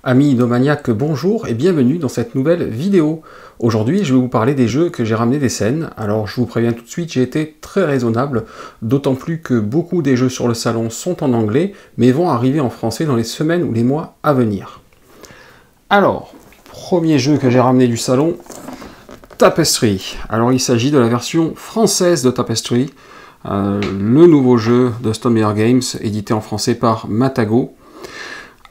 Amis idomaniaques, bonjour et bienvenue dans cette nouvelle vidéo. Aujourd'hui, je vais vous parler des jeux que j'ai ramenés des scènes. Alors, je vous préviens tout de suite, j'ai été très raisonnable, d'autant plus que beaucoup des jeux sur le salon sont en anglais, mais vont arriver en français dans les semaines ou les mois à venir. Alors, premier jeu que j'ai ramené du salon, Tapestry. Alors, il s'agit de la version française de Tapestry, le nouveau jeu de Stonemaier Games, édité en français par Matagot.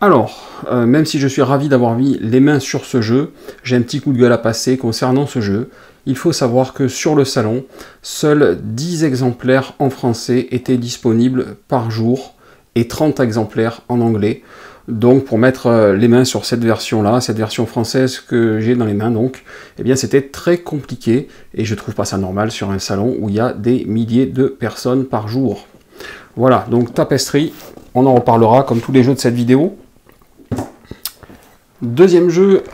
Alors, même si je suis ravi d'avoir mis les mains sur ce jeu, j'ai un petit coup de gueule à passer concernant ce jeu. Il faut savoir que sur le salon, seuls 10 exemplaires en français étaient disponibles par jour et 30 exemplaires en anglais. Donc pour mettre les mains sur cette version-là, cette version française que j'ai dans les mains, donc, eh bien c'était très compliqué et je trouve pas ça normal sur un salon où il y a des milliers de personnes par jour. Voilà, donc Tapestry, on en reparlera comme tous les jeux de cette vidéo. Deuxième jeu,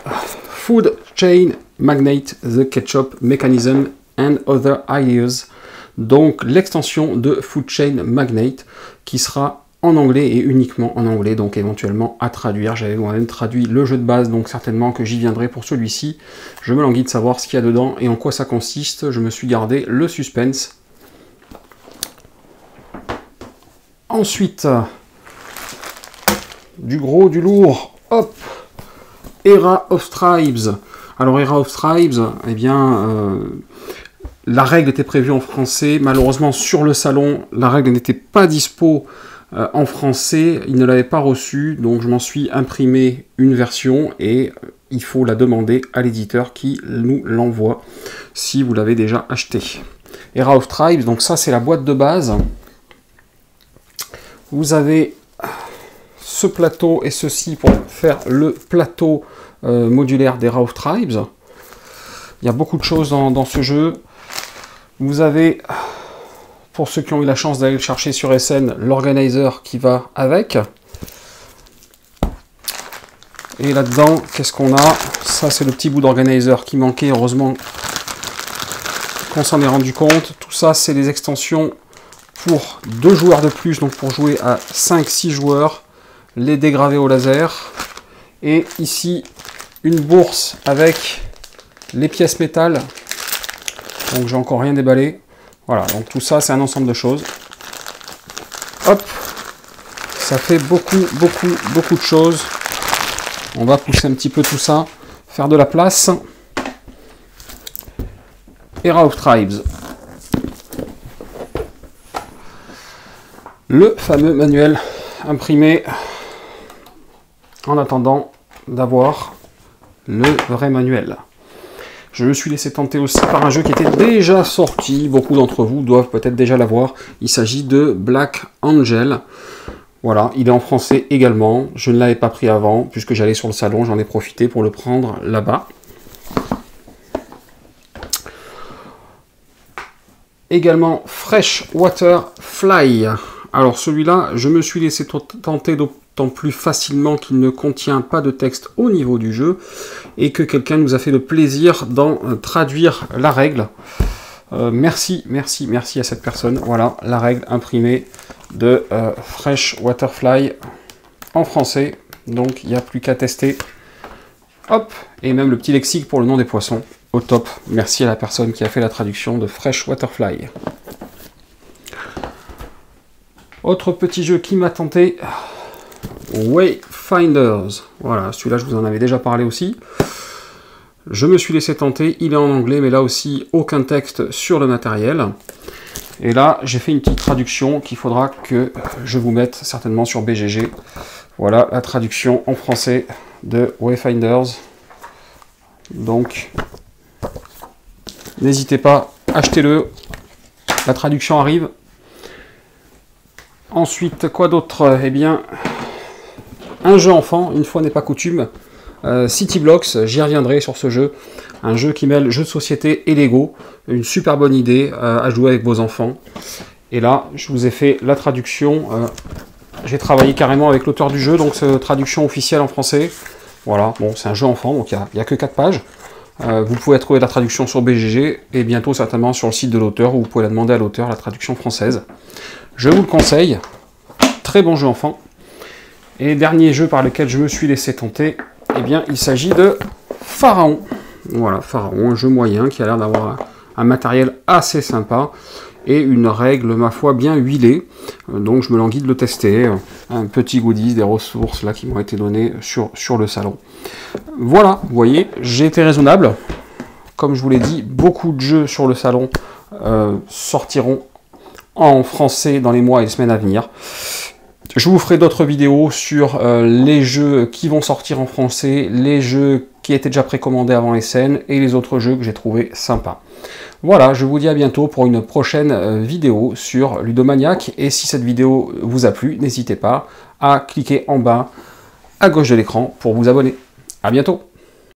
Food Chain Magnate, The Ketchup Mechanism and Other Ideas. Donc l'extension de Food Chain Magnate qui sera en anglais et uniquement en anglais, donc éventuellement à traduire. J'avais moi-même traduit le jeu de base, donc certainement que j'y viendrai pour celui-ci. Je me languis de savoir ce qu'il y a dedans et en quoi ça consiste. Je me suis gardé le suspense. Ensuite, du gros, du lourd, hop, Era of Tribes. Alors Era of Tribes, eh bien, la règle était prévue en français. Malheureusement, sur le salon, la règle n'était pas dispo en français. Il ne l'avait pas reçue, donc je m'en suis imprimé une version et il faut la demander à l'éditeur qui nous l'envoie si vous l'avez déjà acheté. Era of Tribes, donc ça c'est la boîte de base. Vous avez ce plateau et ceci pour faire le plateau modulaire d'Era of Tribes. Il y a beaucoup de choses dans ce jeu. Vous avez, pour ceux qui ont eu la chance d'aller le chercher sur SN, l'organizer qui va avec. Et là-dedans, qu'est-ce qu'on a? Ça, c'est le petit bout d'organizer qui manquait. Heureusement qu'on s'en est rendu compte. Tout ça, c'est les extensions pour 2 joueurs de plus, donc pour jouer à 5-6 joueurs. Les dégravés au laser. Et ici, une bourse avec les pièces métal. Donc j'ai encore rien déballé. Voilà, donc tout ça, c'est un ensemble de choses. Hop, ça fait beaucoup de choses. On va pousser un petit peu tout ça, faire de la place. Era of Tribes. Le fameux manuel imprimé en attendant d'avoir le vrai manuel. Je me suis laissé tenter aussi par un jeu qui était déjà sorti. Beaucoup d'entre vous doivent peut-être déjà l'avoir. Il s'agit de Black Angel. Voilà, il est en français également. Je ne l'avais pas pris avant, puisque j'allais sur le salon, j'en ai profité pour le prendre là-bas. Également Fresh Water Fly. Alors celui-là, je me suis laissé tenter d'autant plus facilement qu'il ne contient pas de texte au niveau du jeu et que quelqu'un nous a fait le plaisir d'en traduire la règle. Merci à cette personne. Voilà, la règle imprimée de Fresh Waterfly en français. Donc il n'y a plus qu'à tester. Hop, et même le petit lexique pour le nom des poissons. Au top. Merci à la personne qui a fait la traduction de Fresh Waterfly. Autre petit jeu qui m'a tenté, Wayfinders. Voilà, celui-là je vous en avais déjà parlé aussi. Je me suis laissé tenter, il est en anglais, mais là aussi aucun texte sur le matériel. Et là, j'ai fait une petite traduction qu'il faudra que je vous mette certainement sur BGG. Voilà la traduction en français de Wayfinders. Donc, n'hésitez pas, achetez-le. La traduction arrive. Ensuite, quoi d'autre? Eh bien, un jeu enfant, une fois n'est pas coutume, City Blocks, j'y reviendrai sur ce jeu. Un jeu qui mêle jeu de société et Lego. Une super bonne idée à jouer avec vos enfants. Et là, je vous ai fait la traduction. J'ai travaillé carrément avec l'auteur du jeu, donc c'est traduction officielle en français. Voilà, bon, c'est un jeu enfant, donc il n'y a que 4 pages. Vous pouvez trouver la traduction sur BGG et bientôt certainement sur le site de l'auteur où vous pouvez la demander à l'auteur, la traduction française. Je vous le conseille, très bon jeu enfant. Et dernier jeu par lequel je me suis laissé tenter, eh bien, il s'agit de Pharaon. Voilà, Pharaon, un jeu moyen qui a l'air d'avoir un matériel assez sympa et une règle, ma foi, bien huilée. Donc je me languis de le tester. Un petit goodies, des ressources là qui m'ont été données sur le salon. Voilà, vous voyez, j'ai été raisonnable. Comme je vous l'ai dit, beaucoup de jeux sur le salon sortiront en français dans les mois et les semaines à venir. Je vous ferai d'autres vidéos sur les jeux qui vont sortir en français, les jeux qui étaient déjà précommandés avant les scènes et les autres jeux que j'ai trouvé sympas. Voilà, je vous dis à bientôt pour une prochaine vidéo sur Ludomaniac. Et si cette vidéo vous a plu, n'hésitez pas à cliquer en bas à gauche de l'écran pour vous abonner. À bientôt!